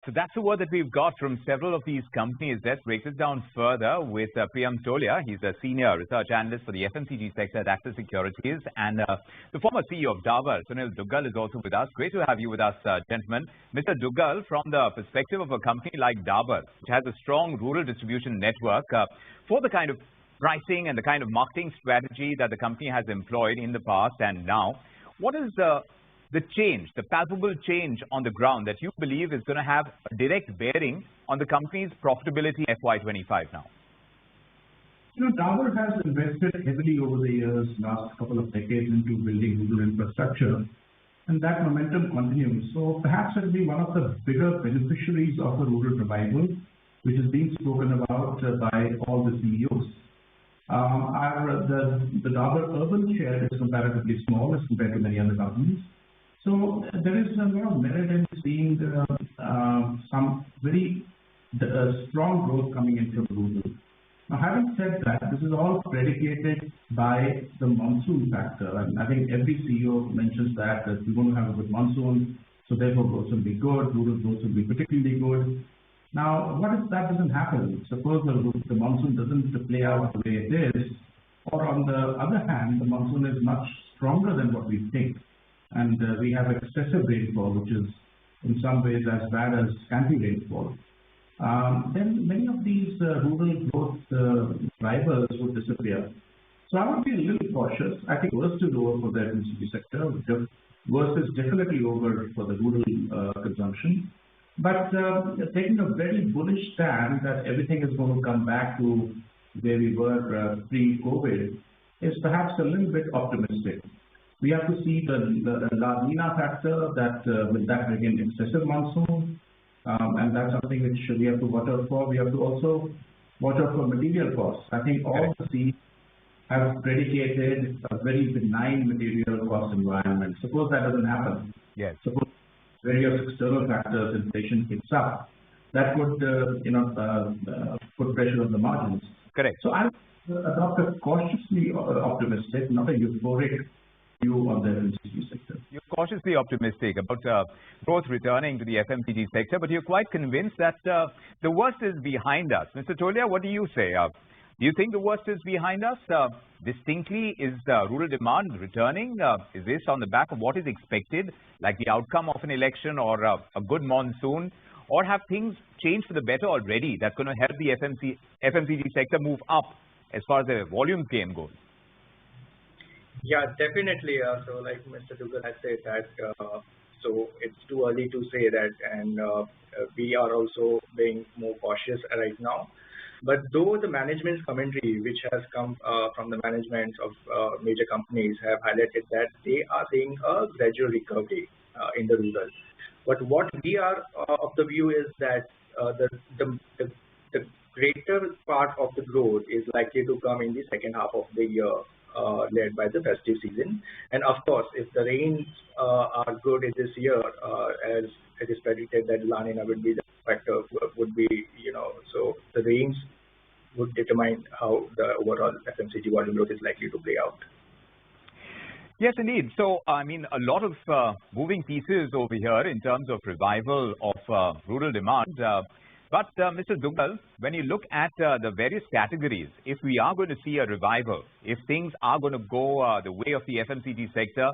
So that's the word that we've got from several of these companies. Let's break this down further with Priyam Tolia. He's a senior research analyst for the FMCG sector at Axis Securities, and the former CEO of Dabur, Sunil Duggal, is also with us. Great to have you with us, gentlemen. Mr. Duggal, from the perspective of a company like Dabur, which has a strong rural distribution network, for the kind of pricing and the kind of marketing strategy that the company has employed in the past and now, what is the change, the palpable change on the ground that you believe is going to have a direct bearing on the company's profitability in FY25 now? Dabur has invested heavily over the years, last couple of decades, into building rural infrastructure, and that momentum continues. So perhaps it will be one of the bigger beneficiaries of the rural revival, which is being spoken about by all the CEOs. The Dabur urban share is comparatively small as compared to many other companies. So there is a lot of merit in seeing some very strong growth coming in from rural. Now, having said that, this is all predicated by the monsoon factor. And I think every CEO mentions that we're going to have a good monsoon, so therefore growth will be good, rural growth will be particularly good. Now, what if that doesn't happen? Suppose the monsoon doesn't play out the way it is, or on the other hand, the monsoon is much stronger than what we think, and we have excessive rainfall, which is in some ways as bad as scanty rainfall. Then many of these rural growth drivers would disappear. So I would be a little cautious. I think worst is over for the FMCG sector. Worst is definitely over for the rural consumption. But taking a very bullish stand that everything is going to come back to where we were pre-COVID is perhaps a little bit optimistic. We have to see the La Nina factor, that will that bring in excessive monsoon, and that's something which we have to watch out for. We have to also watch out for material costs. I think all the C's have predicated a very benign material cost environment. Suppose that doesn't happen. Yes. Suppose various external factors, inflation hits up, that could put pressure on the margins. Correct. So I adopt a cautiously optimistic, not a euphoric view on the FMCG sector. You're cautiously optimistic about growth returning to the FMCG sector, but you're quite convinced that the worst is behind us. Mr. Tolia, what do you say? Do you think the worst is behind us? Distinctly, is rural demand returning? Is this on the back of what is expected, like the outcome of an election or a good monsoon? Or have things changed for the better already that's going to help the FMCG sector move up as far as the volume game goes? Yeah, definitely. So like Mr. Duggal has said that, so it's too early to say that, and we are also being more cautious right now. But though the management's commentary, which has come from the management of major companies, have highlighted that they are seeing a gradual recovery in the rural. But what we are of the view is that the greater part of the growth is likely to come in the second half of the year, led by the festive season. And of course, if the rains are good in this year, as it is predicted that La Nina would be the factor, would be, so the rains would determine how the overall FMCG volume growth is likely to play out. Yes, indeed. So, I mean, a lot of moving pieces over here in terms of revival of rural demand. But, Mr. Duggal, when you look at the various categories, if we are going to see a revival, if things are going to go the way of the FMCG sector,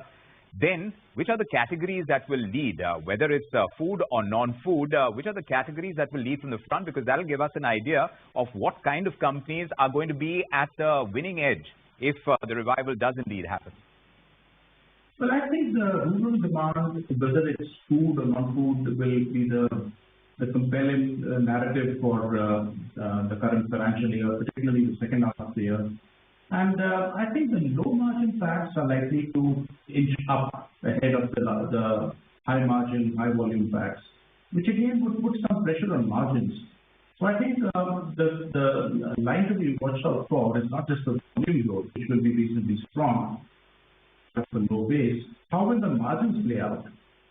then which are the categories that will lead, whether it's food or non-food, which are the categories that will lead from the front? Because that will give us an idea of what kind of companies are going to be at the winning edge if the revival does indeed happen. Well, I think the rural demand, whether it's food or non-food, will be the compelling narrative for the current financial year, particularly the second half of the year. And I think the low margin packs are likely to inch up ahead of the high margin, high volume packs, which again would put some pressure on margins. So I think the line to be watched out for is not just the volume growth, which will be reasonably strong at the low base. How will the margins play out?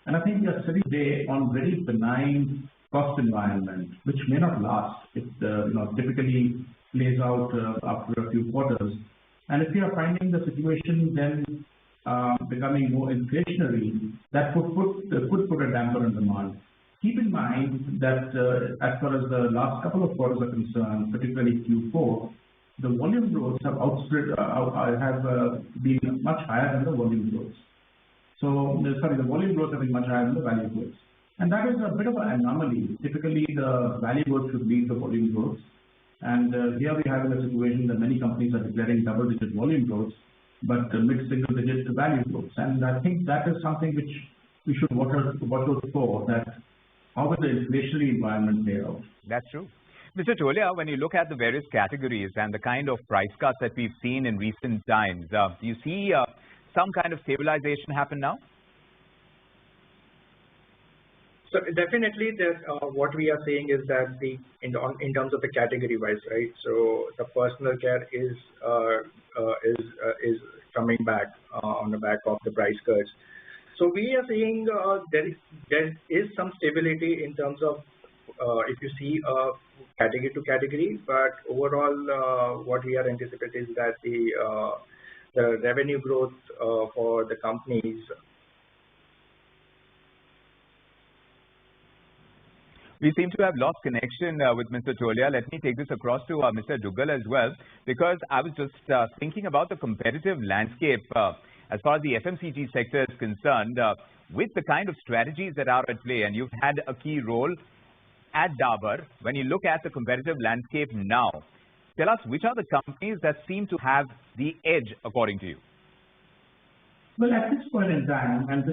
And I think we are sitting today on very benign cost environment, which may not last. It typically plays out after a few quarters. And if we are finding the situation then becoming more inflationary, that could put a damper on demand. keep in mind that as far as the last couple of quarters are concerned, particularly Q4, the volume growths have been much higher than the volume growths. So, the volume growth have been much higher than the value growth. And that is a bit of an anomaly. Typically, the value growth should lead the volume growth. And here we have a situation that many companies are declaring double-digit volume growth, but mid-single-digit value growth. And I think that is something which we should watch out for, that how will the inflationary environment play out. That's true. Mr. Tolia, when you look at the various categories and the kind of price cuts that we've seen in recent times, do you see some kind of stabilization happen now? So definitely, what we are seeing is that in terms of the category wise, right? So the personal care is coming back on the back of the price cuts. So we are seeing there is some stability in terms of if you see category to category, but overall what we are anticipating is that the revenue growth for the companies. We seem to have lost connection with Mr. Tolia. Let me take this across to Mr. Duggal as well, because I was just thinking about the competitive landscape as far as the FMCG sector is concerned, with the kind of strategies that are at play, and you've had a key role at Dabur. When you look at the competitive landscape now, tell us which are the companies that seem to have the edge according to you? Well, at this point in time, and